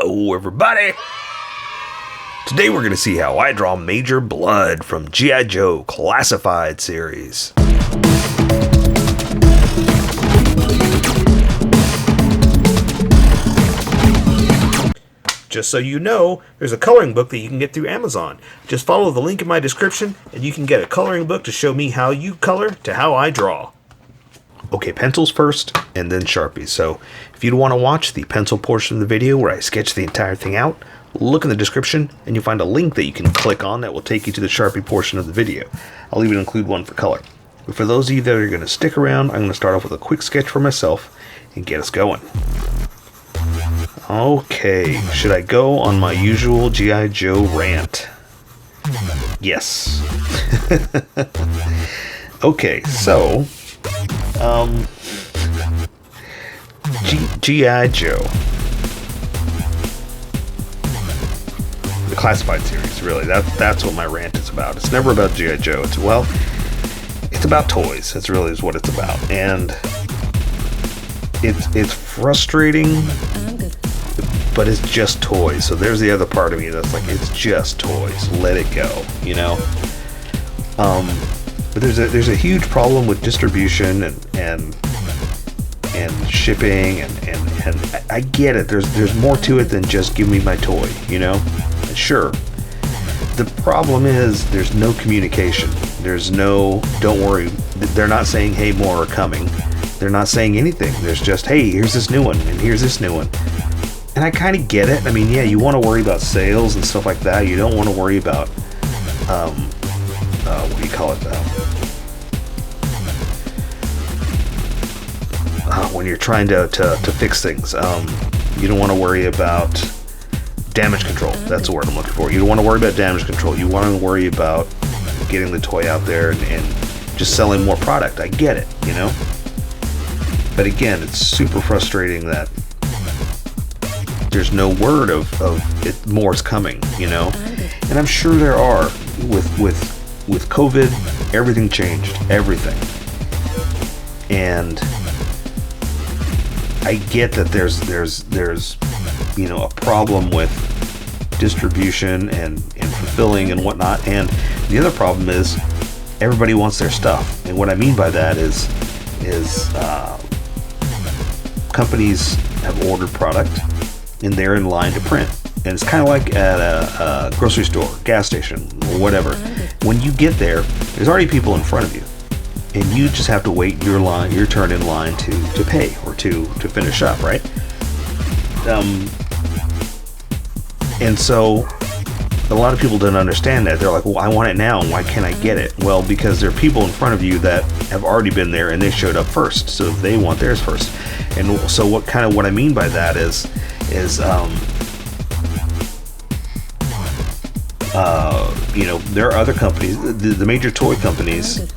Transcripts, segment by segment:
Hello everybody! Today we're going to see how I draw Major Blood from G.I. Joe Classified series. Just so you know, there's a coloring book that you can get through Amazon. Just follow the link in my description and you can get a coloring book to show me how you color to how I draw. Okay, pencils first, and then Sharpies. So, if you want to watch the pencil portion of the video where I sketch the entire thing out, look in the description, and you'll find a link that you can click on that will take you to the Sharpie portion of the video. I'll even include one for color. But for those of you that are going to stick around, I'm going to start off with a quick sketch for myself and get us going. Okay, should I go on my usual G.I. Joe rant? Yes. Okay, so... G.I. Joe. The Classified series, really. That's what my rant is about. It's never about G.I. Joe. It's about toys. That's really is what it's about. And it's frustrating, but it's just toys. So there's the other part of me that's like, it's just toys. Let it go, you know? But there's a huge problem with distribution and shipping and I get it. There's more to it than just give me my toy, you know? Sure. The problem is there's no communication. There's no, don't worry. They're not saying, hey, more are coming. They're not saying anything. There's just, hey, here's this new one and here's this new one. And I kind of get it. I mean, yeah, you want to worry about sales and stuff like that. You don't want to worry about what do you call it when you're trying to fix things. You don't want to worry about damage control. That's the word I'm looking for. You don't want to worry about damage control. You want to worry about getting the toy out there and just selling more product. I get it, you know? But again, it's super frustrating that there's no word of it, more's coming, you know? And I'm sure there are. With COVID, everything changed. Everything. And I get that there's you know, a problem with distribution and fulfilling and whatnot. And the other problem is everybody wants their stuff. And what I mean by that is companies have ordered product and they're in line to print. And it's kind of like at a grocery store, gas station, or whatever. When you get there, there's already people in front of you. And you just have to wait your turn in line to pay or to finish up, right? And so a lot of people don't understand that. They're like, well, I want it now. Why can't I get it? Well, because there are people in front of you that have already been there and they showed up first. So they want theirs first. And so what I mean by that is you know, there are other companies, the major toy companies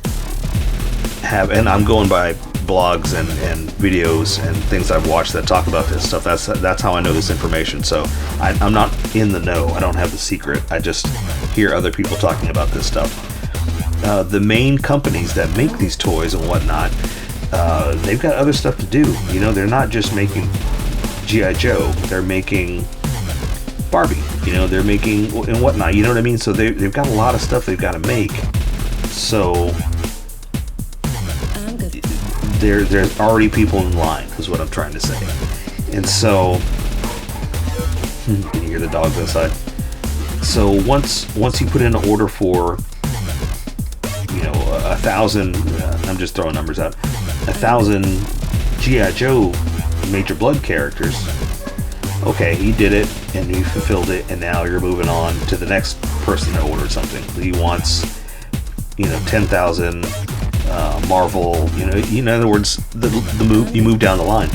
have, and I'm going by blogs and videos and things I've watched that talk about this stuff. That's how I know this information. So I'm not in the know. I don't have the secret. I just hear other people talking about this stuff. The main companies that make these toys and whatnot, they've got other stuff to do. You know, they're not just making G.I. Joe. They're making Barbie. You know, they're making and whatnot. You know what I mean? So they've got a lot of stuff they've got to make. So there's already people in line, is what I'm trying to say. And so, can you hear the dogs outside? So once you put in an order for, you know, 1,000, I'm just throwing numbers out, 1,000 G.I. Joe Major Blood characters, okay, he did it and he fulfilled it, and now you're moving on to the next person that ordered something. He wants, you know, 10,000 Marvel, you know, in other words, you move down the line.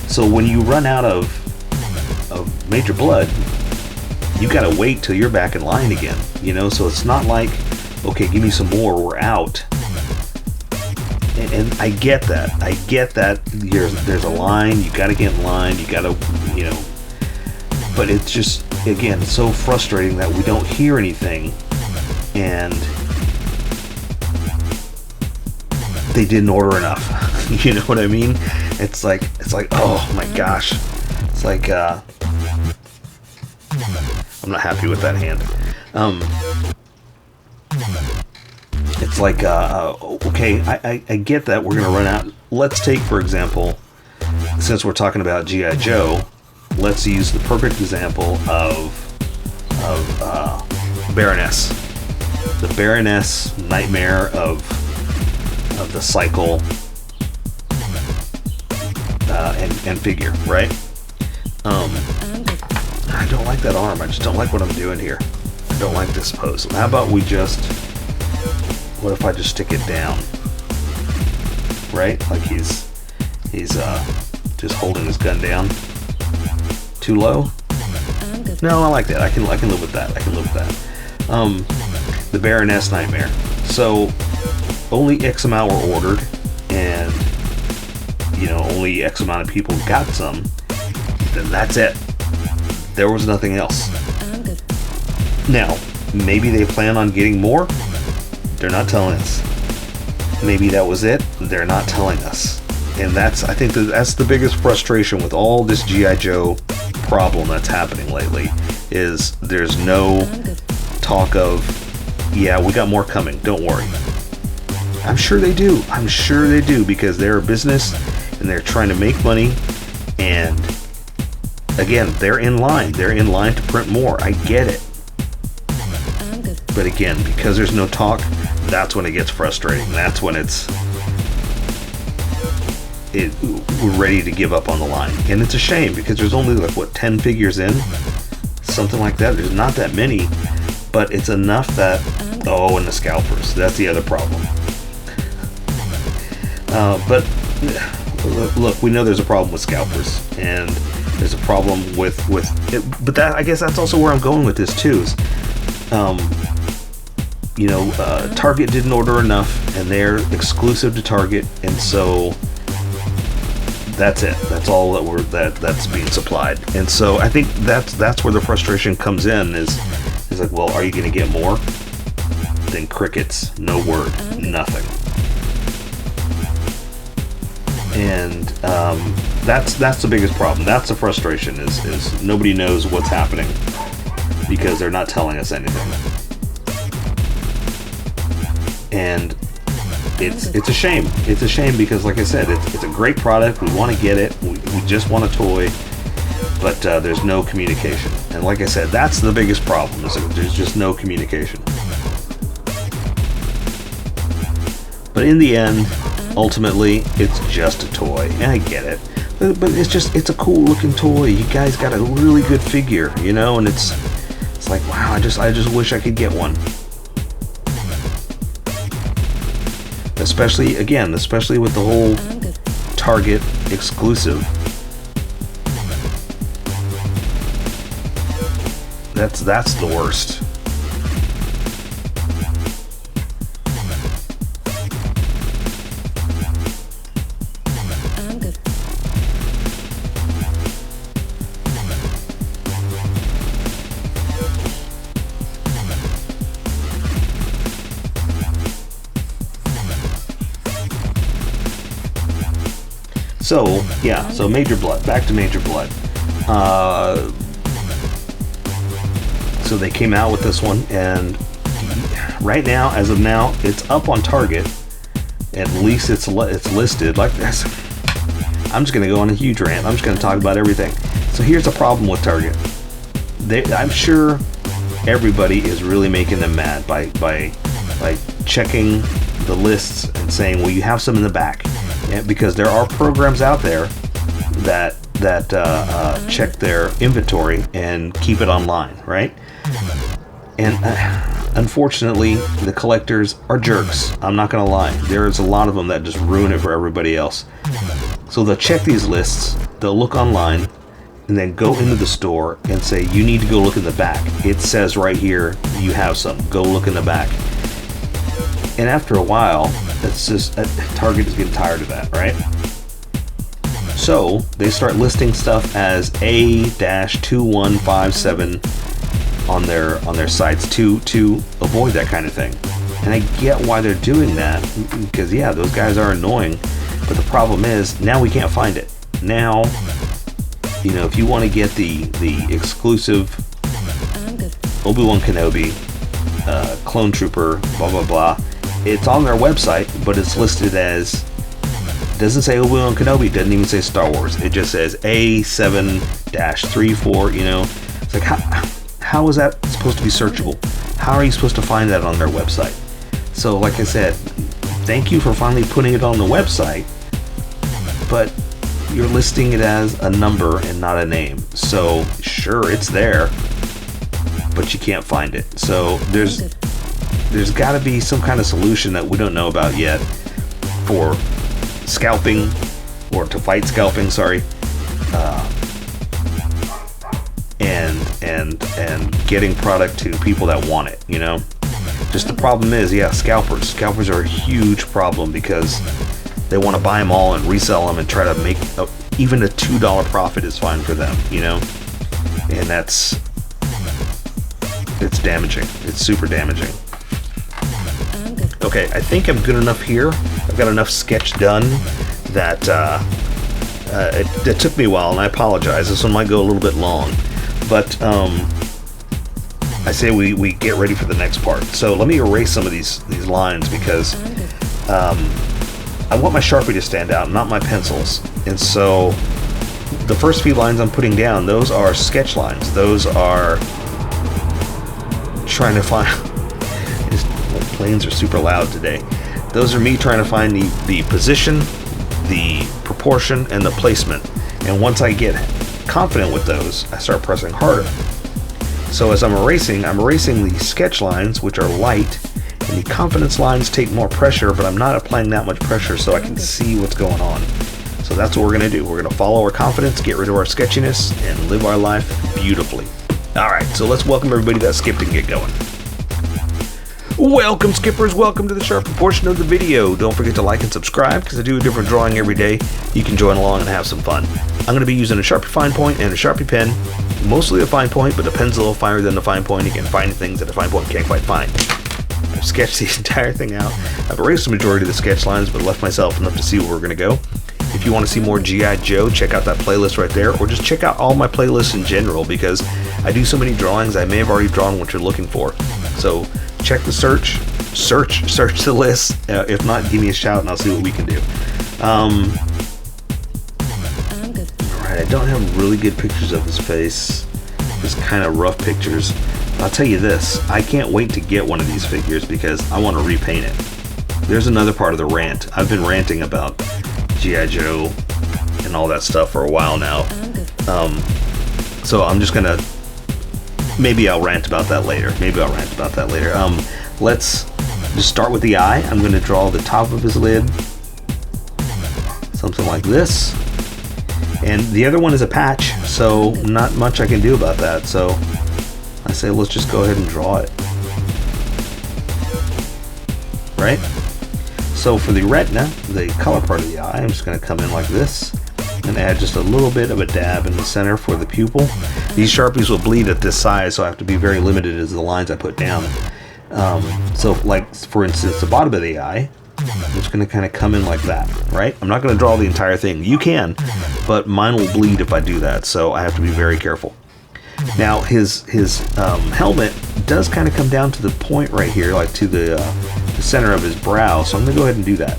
So when you run out of Major Blood, you gotta wait till you're back in line again, you know. So it's not like, okay, give me some more, we're out. And I get that there's a line, you gotta get in line, you gotta, you know. But it's just, again, so frustrating that we don't hear anything, and they didn't order enough. You know what I mean? It's like, oh my gosh. It's like, I'm not happy with that hand. It's like, okay, I get that we're going to run out. Let's take, for example, since we're talking about G.I. Joe, let's use the perfect example of Baroness. The Baroness nightmare of the cycle and figure, right? I don't like that arm. I just don't like what I'm doing here. I don't like this pose. How about we just... What if I just stick it down? Right? Like he's just holding his gun down. Too low? No, I like that. I can live with that. I can live with that. The Baroness nightmare. So only X amount were ordered, and you know, only X amount of people got some. Then that's it. There was nothing else. Now, maybe they plan on getting more. They're not telling us. Maybe that was it. They're not telling us. And I think that's the biggest frustration with all this G.I. Joe problem that's happening lately, is there's no talk of, yeah, we got more coming, don't worry. I'm sure they do. I'm sure they do, because they're a business and they're trying to make money, and again, they're in line. They're in line to print more. I get it. But again, because there's no talk, that's when it gets frustrating. That's when we're ready to give up on the line. And it's a shame, because there's only like, what, 10 figures in? Something like that. There's not that many, but it's enough that, oh, and the scalpers. That's the other problem. But look, we know there's a problem with scalpers, and there's a problem with it, but that, I guess that's also where I'm going with this too, is, you know, Target didn't order enough, and they're exclusive to Target, and so that's it. That's all that's being supplied. And so I think that's where the frustration comes in, is like, well, are you going to get more? Then crickets, no word, nothing. And that's the biggest problem. That's the frustration, is nobody knows what's happening because they're not telling us anything. And it's a shame. It's a shame because, like I said, it's a great product. We want to get it. We just want a toy, but there's no communication. And like I said, that's the biggest problem, is that there's just no communication. But in the end, ultimately, it's just a toy, and I get it. But it's a cool looking toy. You guys got a really good figure, you know, and it's like, wow, I just wish I could get one. Especially with the whole Target exclusive. That's the worst. So, yeah, so Major Blood. Back to Major Blood. So they came out with this one, and right now, as of now, it's up on Target. At least it's listed like this. I'm just going to go on a huge rant. I'm just going to talk about everything. So here's the problem with Target. I'm sure everybody is really making them mad by checking the lists and saying, well, you have some in the back. Because there are programs out there that check their inventory and keep it online, right? And unfortunately, the collectors are jerks. I'm not gonna lie. There's a lot of them that just ruin it for everybody else. So they'll check these lists, they'll look online, and then go into the store and say, you need to go look in the back. It says right here, you have some. Go look in the back. And after a while, it's just, Target is getting tired of that, right? So they start listing stuff as A-2157 on their sites to avoid that kind of thing. And I get why they're doing that, because yeah, those guys are annoying. But the problem is, now we can't find it. Now, you know, if you want to get the exclusive Obi-Wan Kenobi, Clone Trooper, blah blah blah. It's on their website, but it's listed as, doesn't say Obi-Wan Kenobi, doesn't even say Star Wars. It just says A7-34, you know. It's like, how is that supposed to be searchable? How are you supposed to find that on their website? So like I said, thank you for finally putting it on the website, but you're listing it as a number and not a name. So sure, it's there, but you can't find it. So there's got to be some kind of solution that we don't know about yet for scalping, or to fight scalping, sorry, and getting product to people that want it, you know. Just the problem is, yeah, scalpers are a huge problem because they want to buy them all and resell them and try to make even a $2 profit is fine for them, you know. And it's damaging. It's super damaging. Okay, I think I'm good enough here. I've got enough sketch done that it took me a while, and I apologize. This one might go a little bit long, but I say we get ready for the next part. So let me erase some of these lines because I want my Sharpie to stand out, not my pencils. And so the first few lines I'm putting down, those are sketch lines. Those are trying to find... These planes are super loud today. Those are me trying to find the position, the proportion, and the placement. And once I get confident with those, I start pressing harder. So as I'm erasing the sketch lines, which are light, and the confidence lines take more pressure, but I'm not applying that much pressure so I can see what's going on. So that's what we're going to do. We're going to follow our confidence, get rid of our sketchiness, and live our life beautifully. Alright, so let's welcome everybody that skipped and get going. Welcome, skippers. Welcome to the Sharpie portion of the video. Don't forget to like and subscribe because I do a different drawing every day. You can join along and have some fun. I'm going to be using a Sharpie fine point and a Sharpie pen. Mostly a fine point, but the pen's a little finer than the fine point. You can find things that a fine point can't quite find. I've sketched the entire thing out. I've erased the majority of the sketch lines, but left myself enough to see where we're going to go. If you want to see more G.I. Joe, check out that playlist right there, or just check out all my playlists in general because I do so many drawings I may have already drawn what you're looking for. So check the search the list. If not, give me a shout and I'll see what we can do. Alright, I don't have really good pictures of his face. Just kind of rough pictures. I'll tell you this, I can't wait to get one of these figures because I want to repaint it. There's another part of the rant. I've been ranting about G.I. Joe and all that stuff for a while now. So I'm just gonna, maybe I'll rant about that later. Let's just start with the eye. I'm gonna draw the top of his lid. Something like this. And the other one is a patch, so not much I can do about that. So I say let's just go ahead and draw it. Right? So for the retina, the color part of the eye, I'm just going to come in like this and add just a little bit of a dab in the center for the pupil. These Sharpies will bleed at this size, so I have to be very limited as the lines I put down. So like, for instance, the bottom of the eye, I'm just going to kind of come in like that, right? I'm not going to draw the entire thing. You can, but mine will bleed if I do that, so I have to be very careful. Now his helmet does kind of come down to the point right here, like to the center of his brow, so I'm going to go ahead and do that.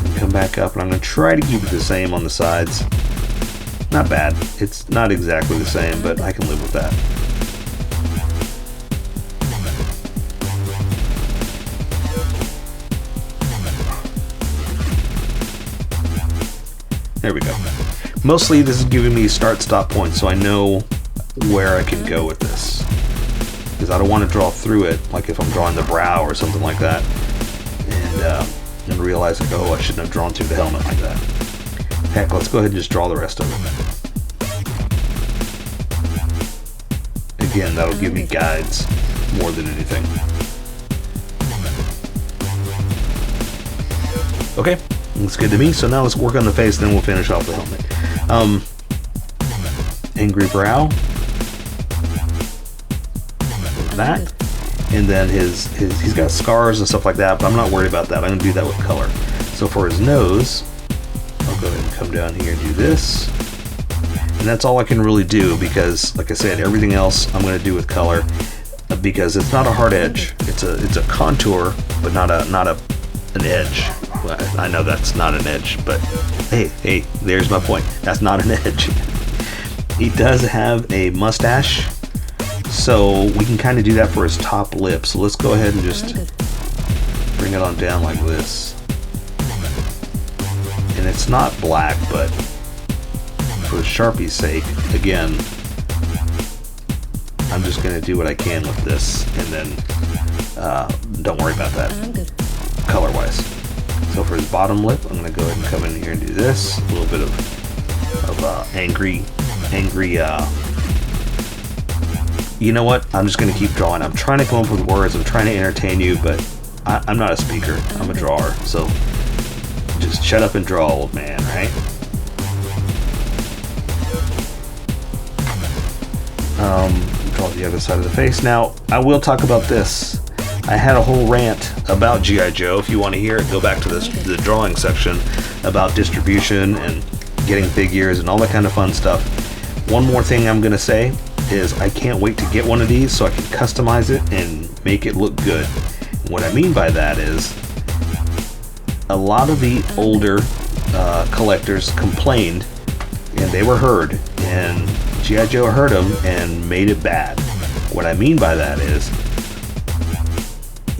And come back up, and I'm going to try to keep it the same on the sides. Not bad. It's not exactly the same, but I can live with that. There we go. Mostly this is giving me start-stop points, so I know where I can go with this. Because I don't want to draw through it, like if I'm drawing the brow or something like that, and realize like, oh, I shouldn't have drawn through the helmet like that. Heck, let's go ahead and just draw the rest of it. Again, that'll give me guides more than anything. Okay, looks good to me. So now let's work on the face, then we'll finish off the helmet. Angry brow. That, and then he's got scars and stuff like that, but I'm not worried about that. I'm gonna do that with color. So for his nose, I'll go ahead and come down here and do this, and that's all I can really do, because like I said, everything else I'm going to do with color, because it's not a hard edge. It's a contour, but not an edge. Well, I know that's not an edge, but hey, there's my point. That's not an edge. He does have a mustache, so we can kind of do that for his top lip. So let's go ahead and just bring it on down like this. And it's not black, but for Sharpie's sake, again, I'm just going to do what I can with this, and then don't worry about that color-wise. So for his bottom lip, I'm going to go ahead and come in here and do this. A little bit of angry. You know what? I'm just going to keep drawing. I'm trying to come up with words. I'm trying to entertain you, but I'm not a speaker. I'm a drawer. So just shut up and draw, old man, right? Draw the other side of the face. Now, I will talk about this. I had a whole rant about G.I. Joe. If you want to hear it, go back to the drawing section about distribution and getting figures and all that kind of fun stuff. One more thing I'm going to say is I can't wait to get one of these so I can customize it and make it look good. And what I mean by that is a lot of the older collectors complained, and they were heard, and G.I. Joe heard them and made it bad. What I mean by that is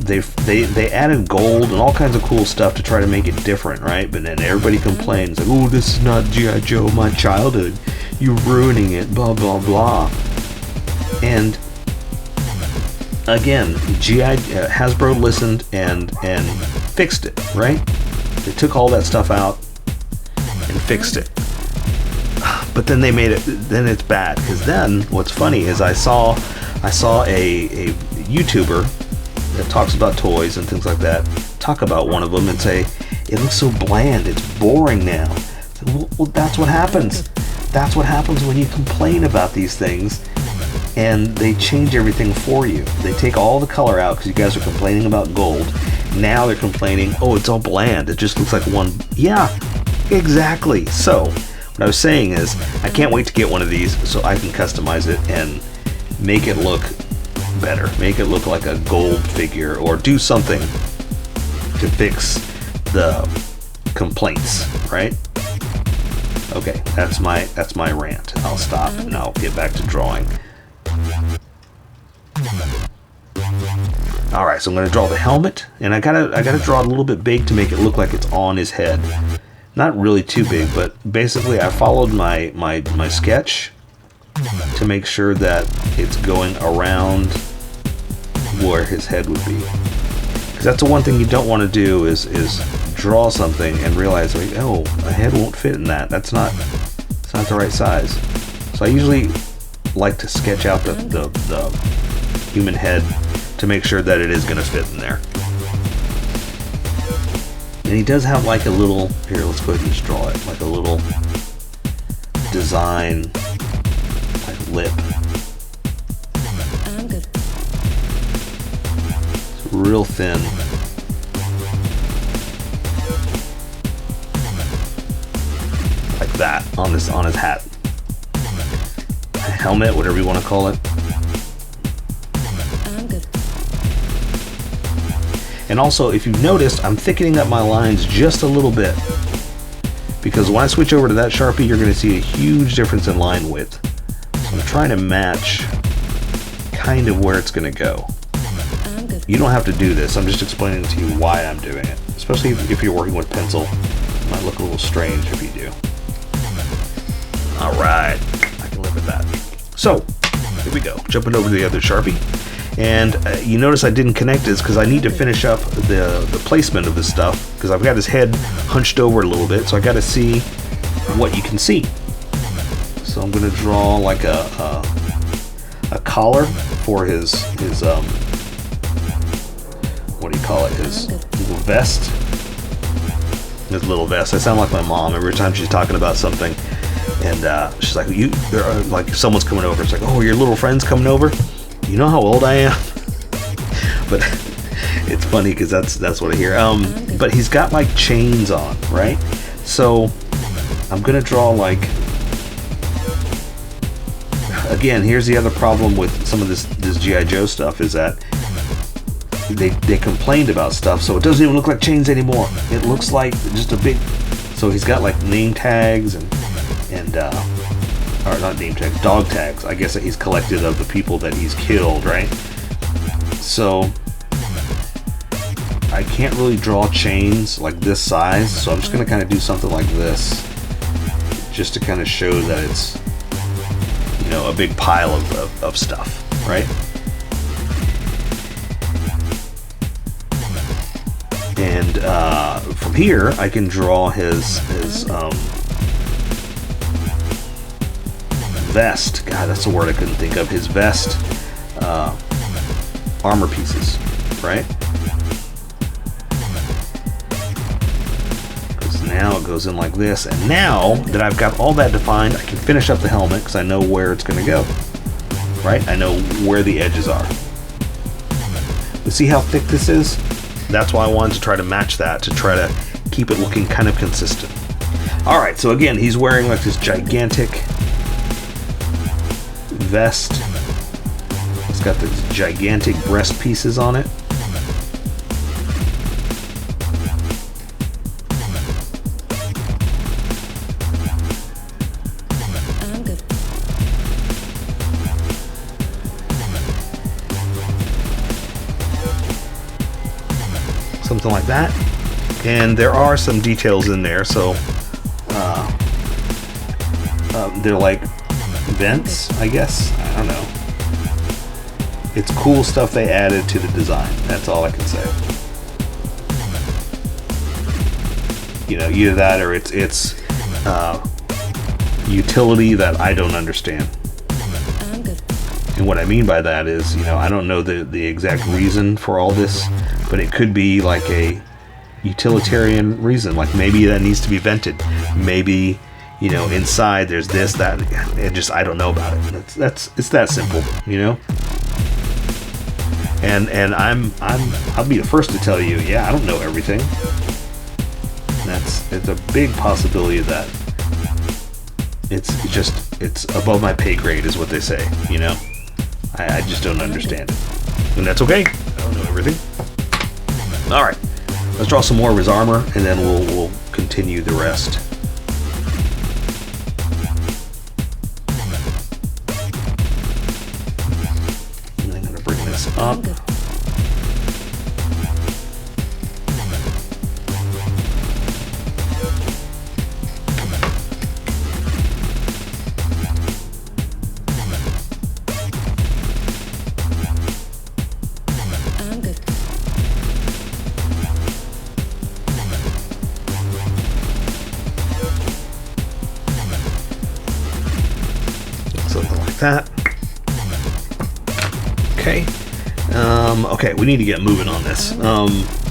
they added gold and all kinds of cool stuff to try to make it different, right? But then everybody complains, like, oh, this is not G.I. Joe, my childhood. You're ruining it, blah, blah, blah. And again, Hasbro listened and fixed it, right? They took all that stuff out and fixed it. But then they made it, then it's bad. Because then what's funny is I saw a YouTuber that talks about toys and things like that talk about one of them and say, it looks so bland, it's boring now. Well, that's what happens. That's what happens when you complain about these things and they change everything for you. They take all the color out because you guys are complaining about gold. Now they're complaining, oh, it's all bland. It just looks like one. Yeah, exactly. So what I was saying is I can't wait to get one of these so I can customize it and make it look better. Make it look like a gold figure or do something to fix the complaints, right? Okay, that's my rant. I'll stop and I'll get back to drawing. Alright, so I'm gonna draw the helmet, and I gotta draw it a little bit big to make it look like it's on his head. Not really too big, but basically I followed my sketch to make sure that it's going around where his head would be. Because that's the one thing you don't want to do is draw something and realize, like, oh, a head won't fit in that. It's not the right size. So I usually like to sketch out the human head to make sure that it is going to fit in there. And he does have like a little, here, let's go ahead and just draw it, like a little design, like lip. It's real thin. Like that on his hat. A helmet, whatever you want to call it. And also, if you've noticed, I'm thickening up my lines just a little bit. Because when I switch over to that Sharpie, you're going to see a huge difference in line width. So I'm trying to match kind of where it's going to go. You don't have to do this. I'm just explaining to you why I'm doing it. Especially if you're working with pencil. It might look a little strange if you do. Alright, I can live with that. So, here we go. Jumping over to the other Sharpie. And you notice I didn't connect this because I need to finish up the placement of this stuff, because I've got his head hunched over a little bit, so I got to see what you can see. So I'm going to draw like a collar for his what do you call it? His little vest. His little vest. I sound like my mom every time she's talking about something, and she's like, like someone's coming over. It's like, oh, your little friend's coming over. You know how old I am? But it's funny because that's what I hear. But he's got like chains on, right? So I'm gonna draw like again, here's the other problem with some of this G.I. Joe stuff is that they complained about stuff, so it doesn't even look like chains anymore. It looks like just a big. So he's got like name tags and or not name tags, dog tags, I guess, that he's collected of the people that he's killed, right? So I can't really draw chains like this size, so I'm just going to kind of do something like this, just to kind of show that it's, you know, a big pile of stuff, right? And from here, I can draw his vest. God, that's the word I couldn't think of. His vest armor pieces, right? Because now it goes in like this. And now that I've got all that defined, I can finish up the helmet because I know where it's going to go, right? I know where the edges are. You see how thick this is? That's why I wanted to try to match that, to try to keep it looking kind of consistent. All right, so again, he's wearing like this gigantic vest. It's got these gigantic breast pieces on it. Something like that. And there are some details in there, so they're like vents, I guess. I don't know. It's cool stuff they added to the design. That's all I can say. You know, either that or it's utility that I don't understand. And what I mean by that is, you know, I don't know the exact reason for all this, but it could be like a utilitarian reason. Like maybe that needs to be vented. Maybe, you know, inside there's this, that, it just, I don't know about it. It's that simple, you know? And I'll be the first to tell you, yeah, I don't know everything. It's a big possibility that it's above my pay grade is what they say, you know? I just don't understand it. And that's okay. I don't know everything. All right, let's draw some more of his armor, and then we'll continue the rest. And I'm gonna bring this up. Something like that. Okay. Okay, we need to get moving on this.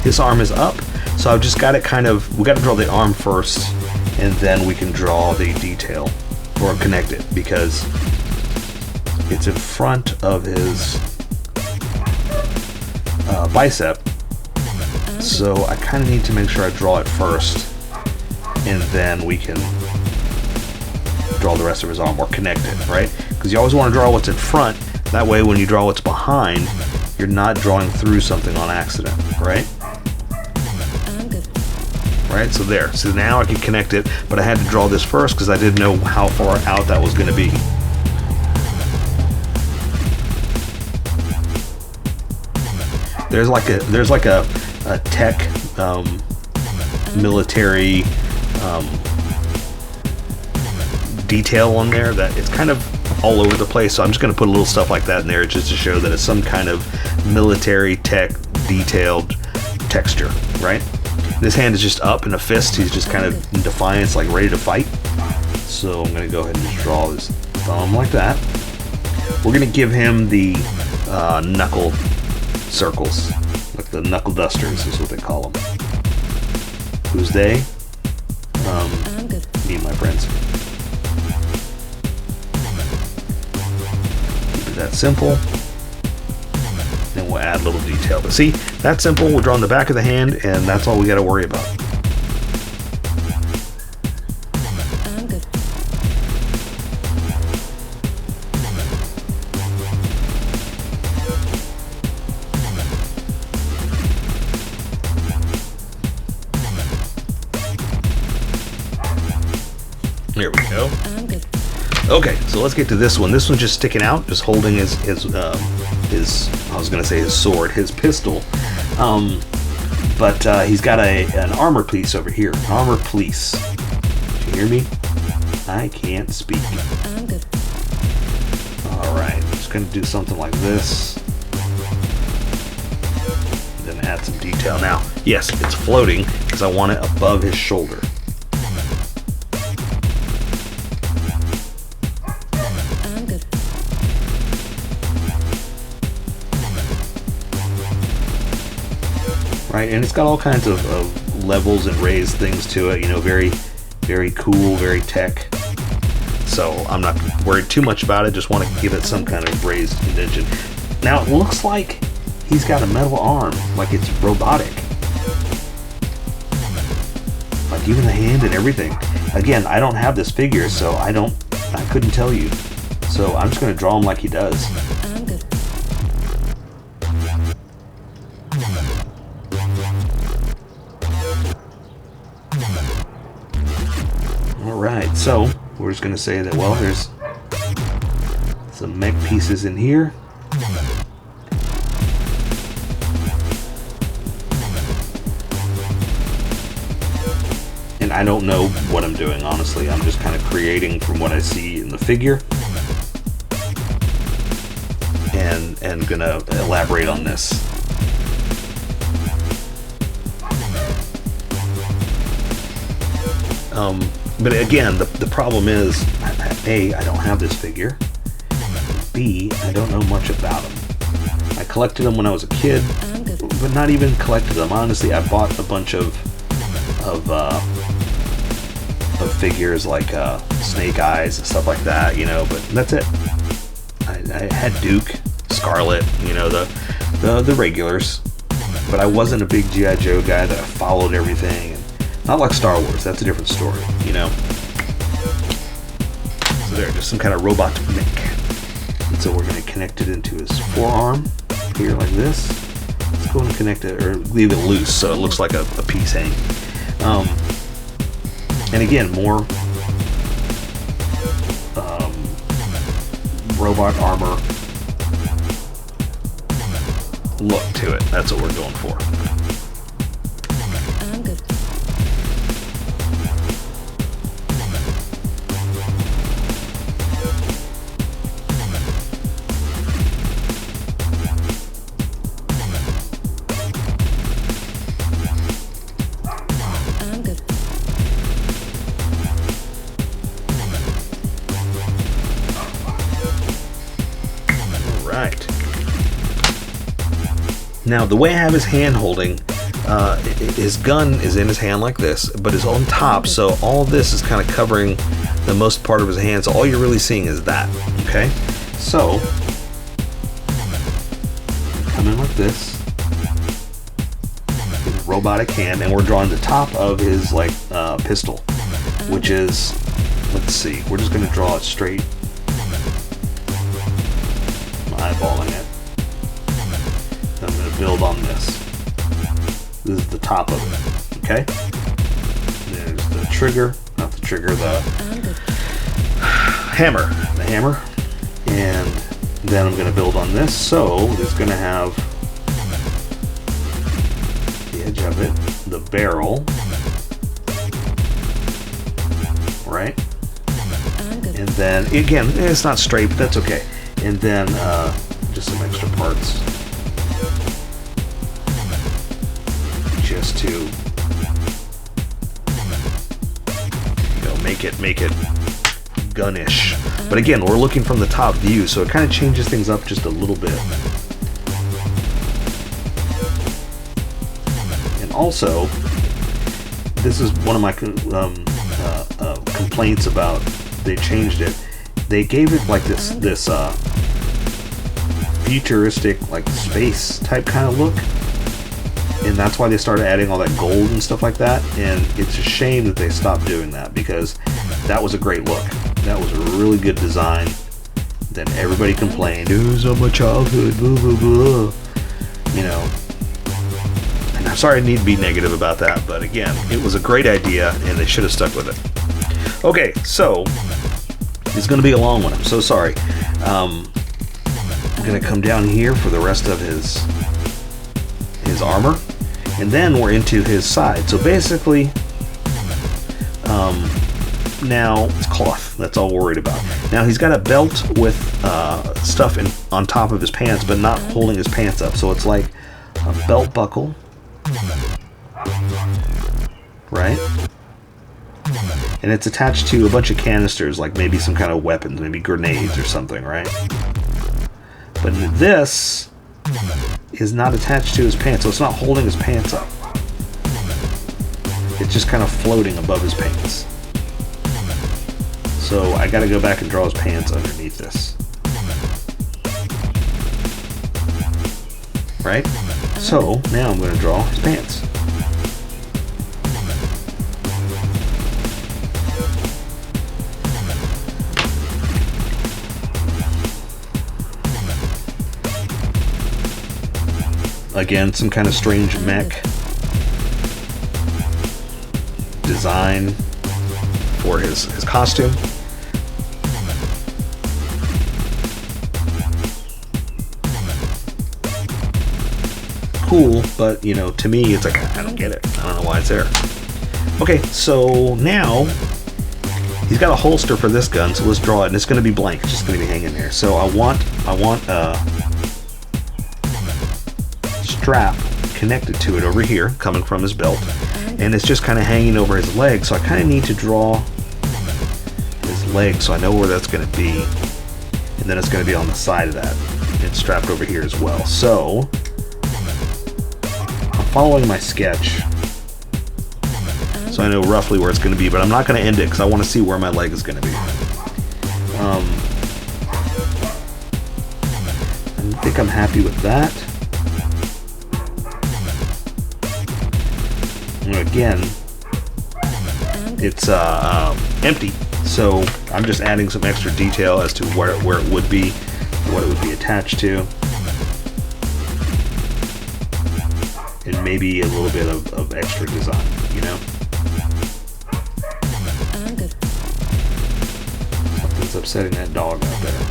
His arm is up, so I've just got it kind of, we got to draw the arm first, and then we can draw the detail, or connect it, because it's in front of his bicep, so I kind of need to make sure I draw it first, and then we can draw the rest of his arm, or connect it, right? Because you always want to draw what's in front, that way when you draw what's behind, you're not drawing through something on accident, right? Right, so there. So now I can connect it, but I had to draw this first because I didn't know how far out that was going to be. There's like a tech military detail on there that it's kind of all over the place, so I'm just going to put a little stuff like that in there just to show that it's some kind of military tech detailed texture, right? This hand is just up in a fist. He's just kind of in defiance, like ready to fight. So I'm going to go ahead and just draw his thumb like that. We're going to give him the knuckle circles, like the knuckle dusters is what they call them. Who's they? Me and my friends. Keep it that simple. Then we'll add a little detail. But see, that's simple. We're drawing the back of the hand, and that's all we got to worry about. Okay, so let's get to this one. This one's just sticking out, just holding his I was gonna say his sword, his pistol. But he's got an armor piece over here. An armor piece. Did you hear me? I can't speak. I'm good. Alright, just gonna do something like this. Then add some detail. Now, yes, it's floating because I want it above his shoulder. I'm good. Right, and it's got all kinds of levels and raised things to it, you know, very, very cool, very tech. So I'm not worried too much about it, just want to give it some kind of raised indentation. Now it looks like he's got a metal arm, like it's robotic. Like even the hand and everything. Again, I don't have this figure, so I couldn't tell you. So I'm just going to draw him like he does. I'm good. Alright, so we're just going to say that, well, there's some mech pieces in here. And I don't know what I'm doing, honestly. I'm just kind of creating from what I see in the figure. And going to elaborate on this. But again, the problem is, A, I don't have this figure. B, I don't know much about him. I collected them when I was a kid, but not even collected them. Honestly, I bought a bunch of figures like Snake Eyes and stuff like that, you know, but that's it. I had Duke, Scarlet, you know, the regulars, but I wasn't a big G.I. Joe guy that I followed everything. Not like Star Wars, that's a different story, you know? So there, just some kind of robot mech. And so we're going to connect it into his forearm, here like this. Let's go and connect it, or leave it loose so it looks like a piece hanging. And again, more robot armor look to it. That's what we're going for. I'm good. I'm good. Right. Now, the way I have his hand holding, his gun is in his hand like this, but it's on top, so all this is kind of covering the most part of his hand, so all you're really seeing is that, okay? So, come in like this, his robotic hand, and we're drawing the top of his, like, pistol, which is, let's see, we're just going to draw it straight. I'm eyeballing it. I'm going to build on this. This is the top of it, okay? There's the trigger, not the trigger, the hammer. The hammer. And then I'm going to build on this, so it's going to have the edge of it, the barrel, right? And then, again, it's not straight, but that's okay. And then just some extra parts. Just to, you know, make it gunnish. But again, we're looking from the top view, so it kind of changes things up just a little bit. And also, this is one of my complaints about they changed it. They gave it like this futuristic, like space type kind of look. And that's why they started adding all that gold and stuff like that. And it's a shame that they stopped doing that, because that was a great look. That was a really good design. Then everybody complained, it was on my childhood, blah, blah, blah. You know. And I'm sorry I need to be negative about that, but again, it was a great idea and they should have stuck with it. Okay, so It's going to be a long one. I'm so sorry. I'm going to come down here for the rest of his armor, and then we're into his side. So basically, now it's cloth. That's all we're worried about. Now he's got a belt with stuff on top of his pants, but not holding his pants up. So it's like a belt buckle, right? And it's attached to a bunch of canisters, like maybe some kind of weapons, maybe grenades or something, right? But this is not attached to his pants, so it's not holding his pants up. It's just kind of floating above his pants. So I gotta go back and draw his pants underneath this. Right? So now I'm gonna draw his pants. Again, some kind of strange mech design for his costume. Cool, but you know, to me, it's like, I don't get it. I don't know why it's there. Okay, so now he's got a holster for this gun, so let's draw it, and it's going to be blank. It's just going to be hanging there. So I want a strap connected to it over here, coming from his belt, and it's just kind of hanging over his leg. So I kind of need to draw his leg so I know where that's going to be, and then it's going to be on the side of that. It's strapped over here as well. So I'm following my sketch, so I know roughly where it's going to be, but I'm not going to end it because I want to see where my leg is going to be. I think I'm happy with that. Again, it's empty, so I'm just adding some extra detail as to where it would be, what it would be attached to, and maybe a little bit of extra design, you know? Something's upsetting that dog out there.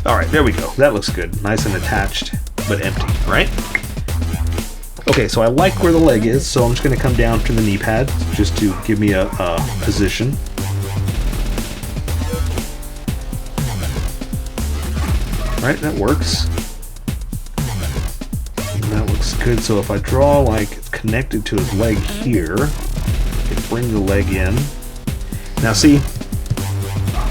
Alright, there we go. That looks good. Nice and attached, but empty, right? Okay, so I like where the leg is, so I'm just going to come down to the knee pad just to give me a position. Alright, that works. And that looks good. So if I draw like it's connected to his leg here, I can bring the leg in. Now see,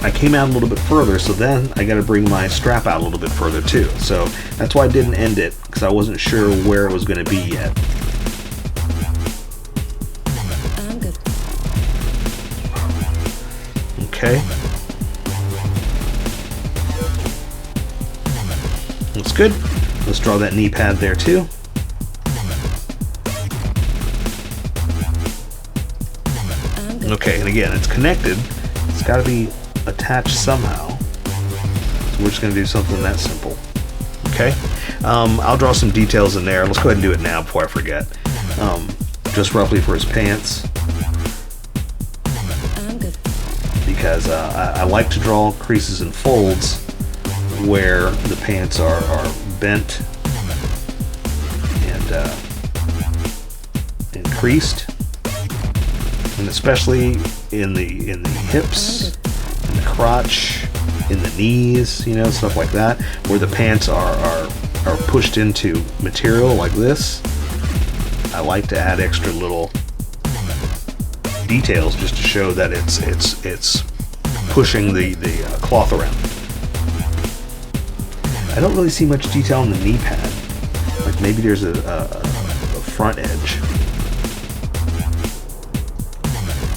I came out a little bit further, so then I got to bring my strap out a little bit further too. So that's why I didn't end it, because I wasn't sure where it was going to be yet. Okay. Looks good. Let's draw that knee pad there too. Okay, and again, it's connected. It's got to be attached somehow, so we're just going to do something that simple. Okay, I'll draw some details in there. Let's go ahead and do it now before I forget. Just roughly for his pants, because I like to draw creases and folds where the pants are bent and creased, and especially in the hips, in the crotch, in the knees, you know, stuff like that, where the pants are pushed into material like this. I like to add extra little details just to show that it's pushing the cloth around. I don't really see much detail on the knee pad. Like maybe there's a front edge.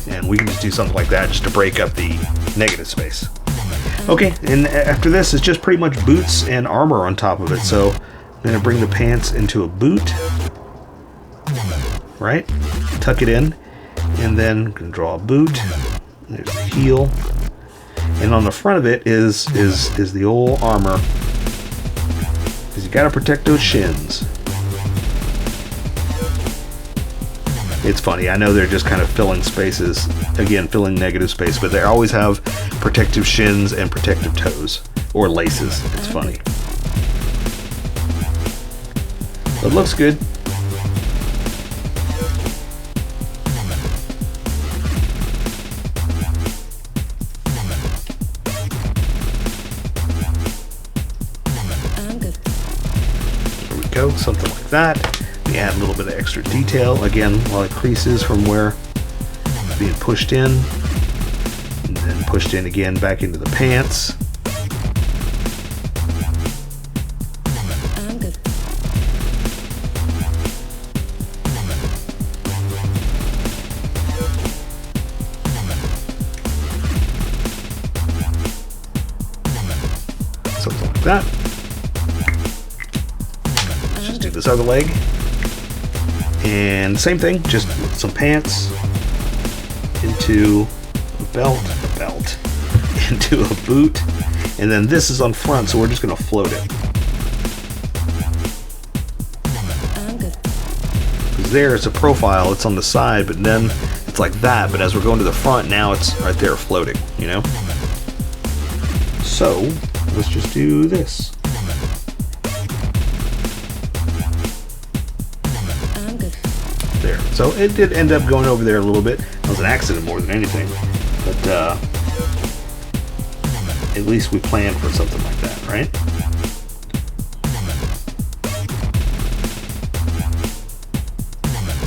And we can just do something like that just to break up the negative space. Okay, and after this, it's just pretty much boots and armor on top of it. So I'm going to bring the pants into a boot, right? Tuck it in, and then I'm going to draw a boot. There's the heel. And on the front of it is the old armor, because you got to protect those shins. It's funny. I know they're just kind of filling spaces. Again, filling negative space, but they always have protective shins and protective toes. Or laces. It's funny. It looks good. I'm good. There we go. Something like that. We add a little bit of extra detail. Again, while it creases from where it's being pushed in. And then pushed in again back into the pants. I'm good. Something like that. Let's just do this other leg. And same thing, just some pants into a belt, into a boot. And then this is on front, so we're just going to float it. I'm good. Because there it's a profile, it's on the side, but then it's like that. But as we're going to the front, now it's right there floating, you know? So let's just do this. I'm good. There. So it did end up going over there a little bit. It was an accident more than anything. But at least we planned for something like that, right?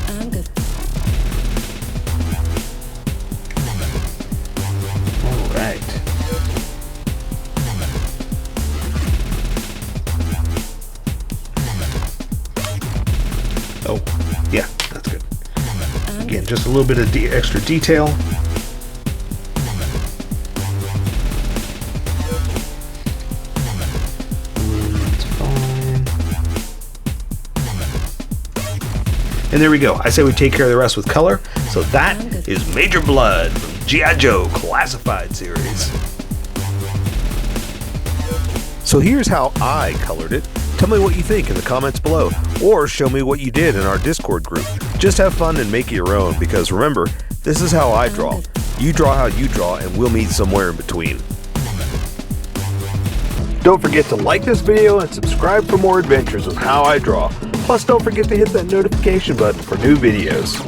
I'm good. All right. Oh, yeah, that's good. Again, just a little bit of extra detail. That's fine. And there we go. I say we take care of the rest with color. So that is Major Blood from G.I. Joe Classified Series. So here's how I colored it. Tell me what you think in the comments below, or show me what you did in our Discord group. Just have fun and make it your own, because remember, this is how I draw. You draw how you draw, and we'll meet somewhere in between. Don't forget to like this video and subscribe for more adventures with How I Draw. Plus, don't forget to hit that notification button for new videos.